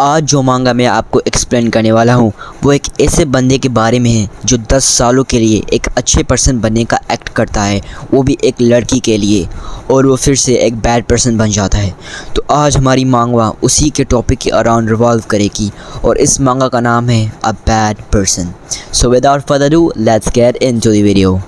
आज जो मांगा मैं आपको एक्सप्लेन करने वाला हूँ वो एक ऐसे बंदे के बारे में है जो 10 सालों के लिए एक अच्छे पर्सन बनने का एक्ट करता है, वो भी एक लड़की के लिए, और वो फिर से एक बैड पर्सन बन जाता है। तो आज हमारी मांगवा उसी के टॉपिक के अराउंड रिवॉल्व करेगी और इस मांगा का नाम है a bad person. So without further do let's get into the video.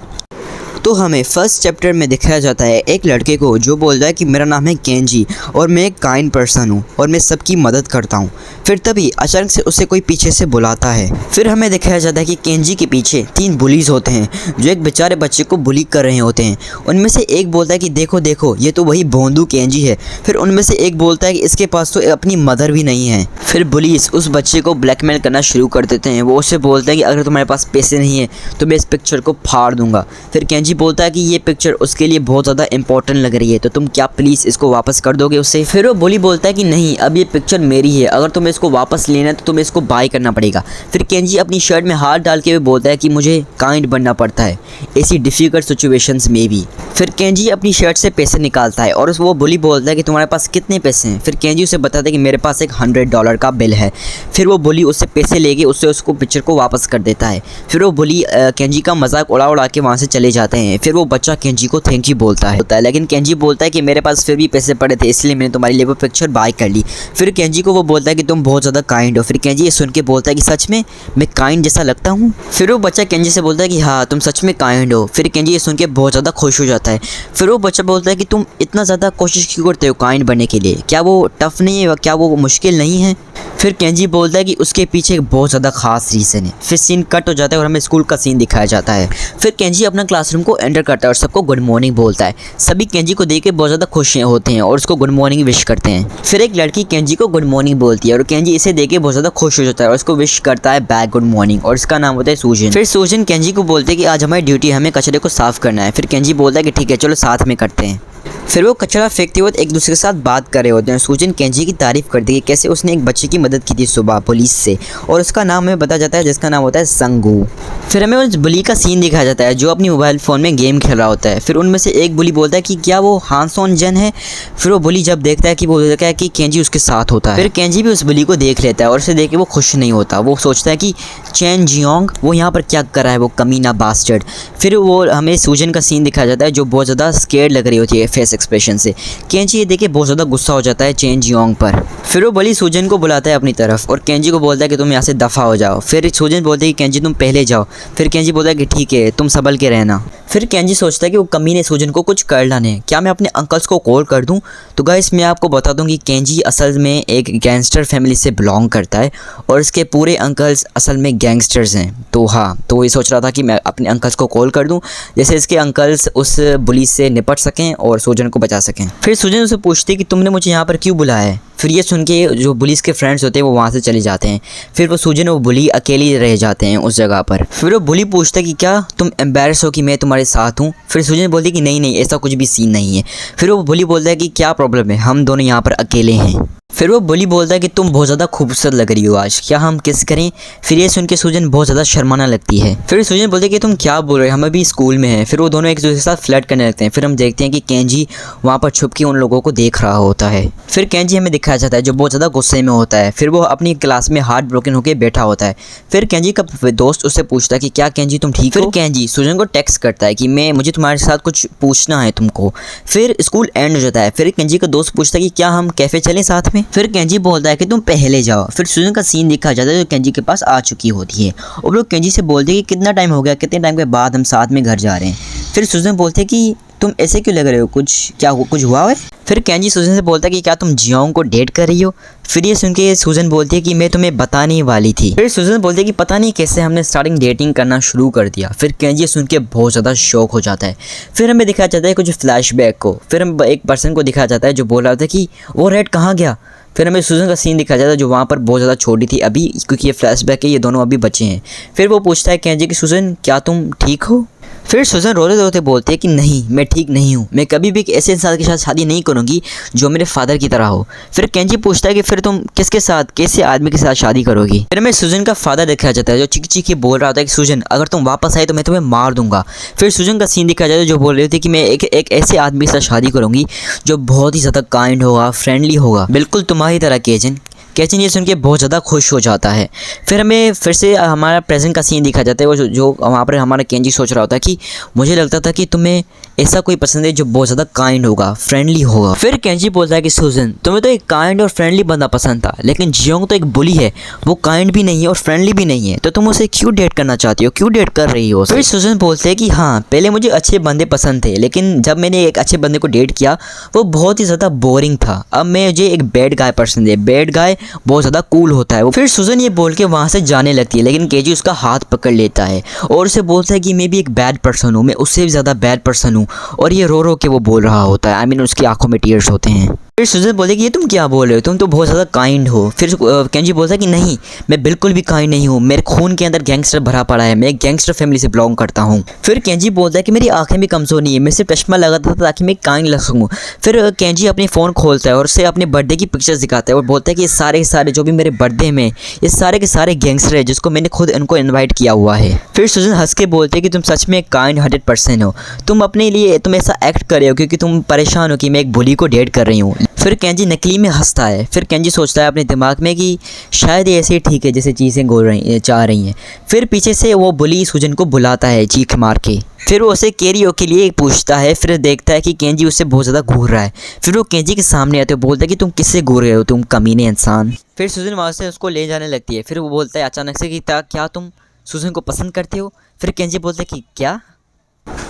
तो हमें फर्स्ट चैप्टर में दिखाया जाता है एक लड़के को जो बोलता है कि मेरा नाम है केंजी और मैं एक काइंड पर्सन हूँ और मैं सबकी मदद करता हूँ। फिर तभी अचानक से उसे कोई पीछे से बुलाता है। फिर हमें दिखाया जाता है कि केंजी के पीछे 3 बुलीज होते हैं जो एक बेचारे बच्चे को बुली कर रहे होते हैं। उनमें से एक बोलता है कि देखो देखो ये तो वही भोंदू केंजी है। फिर उनमें से एक बोलता है कि इसके पास तो अपनी मदर भी नहीं है। फिर बुलीज उस बच्चे को ब्लैकमेल करना शुरू कर देते हैं। वो उससे बोलते हैं कि अगर तुम्हारे पास पैसे नहीं है तो मैं इस पिक्चर को फाड़ दूंगा। फिर केंजी बोलता है कि ये पिक्चर उसके लिए बहुत ज़्यादा इंपॉर्टेंट लग रही है तो तुम क्या प्लीज़ इसको वापस कर दोगे उससे। फिर वो बुली बोलता है कि नहीं, अब ये पिक्चर मेरी है, अगर तुम्हें इसको वापस लेना है तो तुम्हें इसको बाय करना पड़ेगा। फिर केंजी अपनी शर्ट में हाथ डाल के हुए बोलता है कि मुझे काइंड बनना पड़ता है ऐसी डिफ़िकल्ट सिचुएशंस में भी। फिर केंजी अपनी शर्ट से पैसे निकालता है और वो बुली बोलता है कि तुम्हारे पास कितने पैसे हैं। फिर केंजी उसे बताता है कि मेरे पास एक $100 का बिल है। फिर वो बुली उससे पैसे लेके उसको पिक्चर को वापस कर देता है। फिर वो बुली केंजी का मजाक उड़ा के वहाँ से चले जाते हैं। फिर वो बच्चा केंजी को थैंक यू बोलता है लेकिन केंजी बोलता है कि मेरे पास फिर भी पैसे पड़े थे इसलिए मैंने तुम्हारे लिए वो पिक्चर बाय कर ली। फिर केंजी को वो बोलता है कि तुम बहुत ज़्यादा काइंड हो। फिर केंजी ये सुन के बोलता है कि सच में मैं काइंड जैसा लगता हूँ। फिर वो बच्चा केंजी से बोलता है कि हाँ तुम सच में काइंड हो। फिर केंजी ये सुन के बहुत ज़्यादा खुश हो जाता है। फिर वो बच्चा बोलता है कि तुम इतना ज़्यादा कोशिश क्यों करते हो काइंड बनने के लिए, क्या वो टफ नहीं है, क्या वो मुश्किल नहीं है। फिर केंजी बोलता है कि उसके पीछे एक बहुत ज़्यादा खास रीज़न है। फिर सीन कट हो जाता है और हमें स्कूल का सीन दिखाया जाता है। फिर केंजी अपना क्लासरूम को एंटर करता है और सबको गुड मॉर्निंग बोलता है। सभी केंजी को देख के बहुत ज़्यादा खुश होते हैं और उसको गुड मॉर्निंग विश करते हैं। फिर एक लड़की केंजी को गुड मॉर्निंग बोलती है और केंजी इसे देख के बहुत ज़्यादा खुश हो जाता है और उसको विश करता है बैक गुड मॉर्निंग और इसका नाम होता है सूजन। फिर सूजन केंजी को बोलते हैं कि आज हमारी ड्यूटी है, हमें कचरे को साफ़ करना है। फिर केंजी बोलता है कि ठीक है चलो साथ में करते हैं। फिर वो कचरा फेंकते वक्त एक दूसरे के साथ बात कर रहे होते हैं। सूजन केंजी की तारीफ़ करती है कैसे उसने एक बच्चे की मदद की थी सुबह पुलिस से और उसका नाम हमें बताया जाता है जिसका नाम होता है संगू। फिर हमें उस बुली का सीन दिखाया जाता है जो अपनी मोबाइल फ़ोन में गेम खेल रहा होता है। फिर उनमें से एक बुली बोलता है कि क्या वो हानसोन जन है। फिर वो बुली जब देखता है कि वो देखता है कि केंजी उसके साथ होता है। फिर केंजी भी उस बुली को देख लेता है और उसे देख के वो खुश नहीं होता। वो सोचता है कि चैन जियोंग वो यहाँ पर क्या कर रहा है, वो कमीना बास्टर्ड। फिर वो हमें सूजन का सीन दिखाया जाता है जो बहुत ज़्यादा स्केर्ड लग रही होती है फेस एक्सप्रेशन से। केंजी ये देखे बहुत ज़्यादा गुस्सा हो जाता है चेन जियोंग पर। फिर वो बुली सूजन को बुलाता है अपनी तरफ और केंजी को बोलता है कि तुम यहाँ से दफ़ा हो जाओ। फिर सूजन बोलती है कि केंजी तुम पहले जाओ। फिर केंजी बोलता है कि ठीक है तुम संभल के रहना। फिर केंजी सोचता है कि वो कमीने सूजन को कुछ कर लाने, क्या मैं अपने अंकल्स को कॉल कर दूं। तो गाइस मैं आपको बता दूं कि केंजी असल में एक गैंगस्टर फैमिली से बिलोंग करता है और इसके पूरे अंकल्स असल में गैंगस्टर्स हैं। तो हाँ, तो ये सोच रहा था कि मैं अपने अंकल्स को कॉल कर दूं जैसे इसके अंकल्स उस पुलिस से निपट सकें और सूजन को बचा सकें। फिर सूजन उसे पूछती है कि तुमने मुझे यहाँ पर क्यों बुलाया है। फिर ये सुन के जो पुलिस के फ्रेंड्स होते हैं वो वहाँ से चले जाते हैं। फिर वो सूजन और बुली अकेले रह जाते हैं उस जगह पर। फिर वो बुली पूछता है कि क्या तुम एम्बैरस हो कि मैं तुम्हारे साथ हूँ। फिर सूजन बोलती है कि नहीं नहीं ऐसा कुछ भी सीन नहीं है। फिर वो बुली बोलता है कि क्या प्रॉब्लम है, हम दोनों यहाँ पर अकेले हैं। फिर वो बुली बोलता है कि तुम बहुत ज़्यादा खूबसूरत लग रही हो आज, क्या हम किस करें। फिर ये सुन के सूजन बहुत ज़्यादा शर्माना लगती है। फिर सूजन बोलती है कि तुम क्या बोल रहे हो, हम अभी स्कूल में हैं। फिर वो दोनों एक दूसरे के साथ फ्लर्ट करने लगते हैं। फिर हम देखते हैं कि केंजी वहाँ पर छुप के उन लोगों को देख रहा होता है। फिर केंजी हमें दिखाया जाता है जो बहुत ज़्यादा गुस्से में होता है। फिर वो अपनी क्लास में हार्ट ब्रोकन होकर बैठा होता है। फिर केंजी का दोस्त उससे पूछता है कि क्या केंजी तुम ठीक हो। फिर केंजी सूजन को टेक्स्ट करता है कि मुझे तुम्हारे साथ कुछ पूछना है तुमको। फिर स्कूल एंड हो जाता है। फिर केंजी का दोस्त पूछता है कि क्या हम कैफ़े चलें साथ में। फिर केंजी बोलता है कि तुम पहले जाओ। फिर सूजन का सीन दिखाया जाता है जो केंजी के पास आ चुकी होती है और लोग केंजी से बोलते हैं कि कितना टाइम हो गया, कितने टाइम के बाद हम साथ में घर जा रहे हैं। फिर सूजन बोलते हैं कि तुम ऐसे क्यों लग रहे हो, कुछ हुआ है। फिर केंजी सूजन से बोलता है कि क्या तुम जियोंग को डेट कर रही हो। फिर ये सुन के सूजन बोलती है कि मैं तुम्हें बताने वाली थी। फिर सूजन बोलती है कि पता नहीं कैसे हमने स्टार्टिंग डेटिंग करना शुरू कर दिया। फिर केंजी सुन के बहुत ज़्यादा शौक हो जाता है। फिर हमें दिखाया जाता है कुछ फ्लैशबैक को। फिर हम एक पर्सन को दिखाया जाता है जो बोल रहा था कि वो रेड कहाँ गया। फिर हमें सूजन का सीन दिखाया जाता है जो वहाँ पर बहुत ज़्यादा छोटी थी अभी, क्योंकि ये फ्लैशबैक है, ये दोनों अभी बच्चे हैं। फिर वो पूछता है केंजी कि सूजन क्या तुम ठीक हो। फिर सूजन रोते रोते बोलते हैं कि नहीं मैं ठीक नहीं हूँ, मैं कभी भी एक ऐसे इंसान के साथ शादी नहीं करूँगी जो मेरे फादर की तरह हो। फिर केंजी पूछता है कि फिर तुम किसके साथ, कैसे आदमी के साथ शादी करोगी। फिर हमें सूजन का फादर दिखाया जाता है जो चिक चिक बोल रहा होता है कि सूजन अगर तुम वापस आए तो मैं तुम्हें मार दूंगा। फिर सूजन का सीन दिखाया जाता है जो बोल रही थी कि मैं एक ऐसे आदमी के साथ शादी करूँगी जो बहुत ही ज़्यादा काइंड होगा, फ्रेंडली होगा, बिल्कुल तुम्हारी तरह केजन। केंजी ये सुन के बहुत ज़्यादा खुश हो जाता है। फिर हमें फिर से हमारा प्रेजेंट का सीन दिखा जाता है। वो जो वहाँ पर हमारा केंजी सोच रहा होता है कि मुझे लगता था कि तुम्हें ऐसा कोई पसंद है जो बहुत ज़्यादा काइंड होगा, फ्रेंडली होगा। फिर केंजी बोलता है कि सूजन, तुम्हें तो एक काइंड और फ्रेंडली बंदा पसंद था, लेकिन जियोंग तो एक बुली है, वो काइंड भी नहीं है और फ्रेंडली भी नहीं है, तो तुम उसे क्यों डेट करना चाहती हो, क्यों डेट कर रही हो? फिर सूजन बोलते हैं कि हाँ, पहले मुझे अच्छे बंदे पसंद थे, लेकिन जब मैंने एक अच्छे बंदे को डेट किया वो बहुत ही ज़्यादा बोरिंग था। अब मुझे एक बैड गाय पसंद है, बैड गाय बहुत ज़्यादा कूल होता है। फिर सूजन ये बोल के वहाँ से जाने लगती है, लेकिन केंजी उसका हाथ पकड़ लेता है और उसे बोलता है कि मैं भी एक बैड पर्सन हूँ, मैं उससे भी ज़्यादा बैड पर्सन हूँ। और ये रो रो के वो बोल रहा होता है, आई मीन उसकी आंखों में टीयर्स होते हैं। फिर सूजन बोलती है कि ये तुम क्या बोल रहे हो, तुम तो बहुत ज़्यादा काइंड हो। फिर केंजी बोलता है कि नहीं, मैं बिल्कुल भी काइंड नहीं हूँ, मेरे खून के अंदर गैंगस्टर भरा पड़ा है, मैं एक गैंगस्टर फैमिली से बिलोंग करता हूँ। फिर केंजी बोलता है कि मेरी आंखें भी कमज़ोर नहीं है, मैं सिर्फ चश्मा लगाता था ताकि मैं काइंड लग सकूँ। फिर केंजी अपनी फ़ोन खोलता है और उसे अपने बर्थडे की पिक्चर्स दिखाता है और बोलता है कि ये सारे के सारे जो भी मेरे बर्थडे में, ये सारे के सारे गैंगस्टर है जिसको मैंने खुद इनको इन्वाइट किया हुआ है। फिर सूजन हंस के बोलते हैं कि तुम सच में एक काइंड 100% हो, तुम अपने लिए तुम ऐसा एक्ट कर रहे हो क्योंकि तुम परेशान हो कि मैं एक बुली को डेट कर रही हूँ। फिर केंजी नकली में हंसता है। फिर केंजी सोचता है अपने दिमाग में कि शायद ये ऐसे ही ठीक है जैसे चीज़ें चाह रही हैं। फिर पीछे से वो बुली सूजन को बुलाता है चीख मार के। फिर वो उसे कैरियो के लिए पूछता है। फिर देखता है कि केंजी उससे बहुत ज़्यादा घूर रहा है। फिर वो केंजी के सामने आते हो, बोलता है कि तुम किससे घूर रहे हो, तुम कमीने इंसान। फिर सूजन वहाँ से उसको ले जाने लगती है। फिर वो बोलता है अचानक से कि क्या तुम सूजन को पसंद करते हो? फिर केंजी बोलता है कि क्या?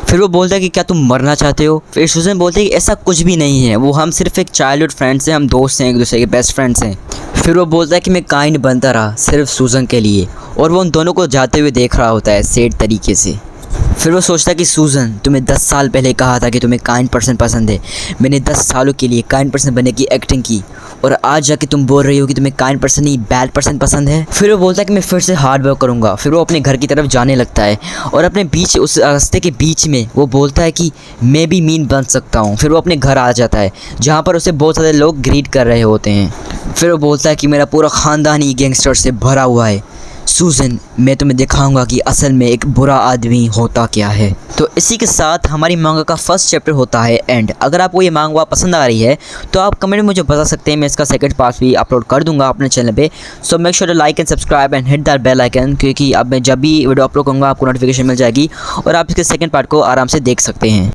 फिर वो बोलता है कि क्या तुम मरना चाहते हो? फिर सूजन बोलते है कि ऐसा कुछ भी नहीं है, वो हम सिर्फ एक चाइल्डहुड फ्रेंड्स हैं, हम दोस्त हैं, एक दूसरे के बेस्ट फ्रेंड्स हैं। फिर वो बोलता है कि मैं काइंड बनता रहा सिर्फ सूजन के लिए, और वो उन दोनों को जाते हुए देख रहा होता है सैड तरीके से। फिर वो सोचता है कि सूजन, तुम्हें 10 साल पहले कहा था कि तुम्हें काइंड पर्सन पसंद है, मैंने 10 सालों के लिए काइंड पर्सन बनने की एक्टिंग की, और आज जाके तुम बोल रही हो कि तुम्हें काइंड पर्सन नहीं बैड पर्सन पसंद है। फिर वो बोलता है कि मैं फिर से हार्ड वर्क करूँगा। फिर वो अपने घर की तरफ जाने लगता है और अपने बीच उस रास्ते के बीच में वो बोलता है कि मैं भी मीन बन सकता हूँ। फिर वो अपने घर आ जाता है जहाँ पर उसे बहुत सारे लोग ग्रीट कर रहे होते हैं। फिर वो बोलता है कि मेरा पूरा ख़ानदान ही गैंगस्टर से भरा हुआ है, सूजन मैं तुम्हें दिखाऊंगा कि असल में एक बुरा आदमी होता क्या है। तो इसी के साथ हमारी मांगा का फर्स्ट चैप्टर होता है एंड। अगर आपको ये मांगा पसंद आ रही है तो आप कमेंट में मुझे बता सकते हैं, मैं इसका सेकंड पार्ट भी अपलोड कर दूंगा अपने चैनल पे। So make sure to like and subscribe and hit that bell icon, क्योंकि अब मैं जब भी वीडियो अपलोड करूँगा आपको नोटिफिकेशन मिल जाएगी और आप इसके सेकंड पार्ट को आराम से देख सकते हैं।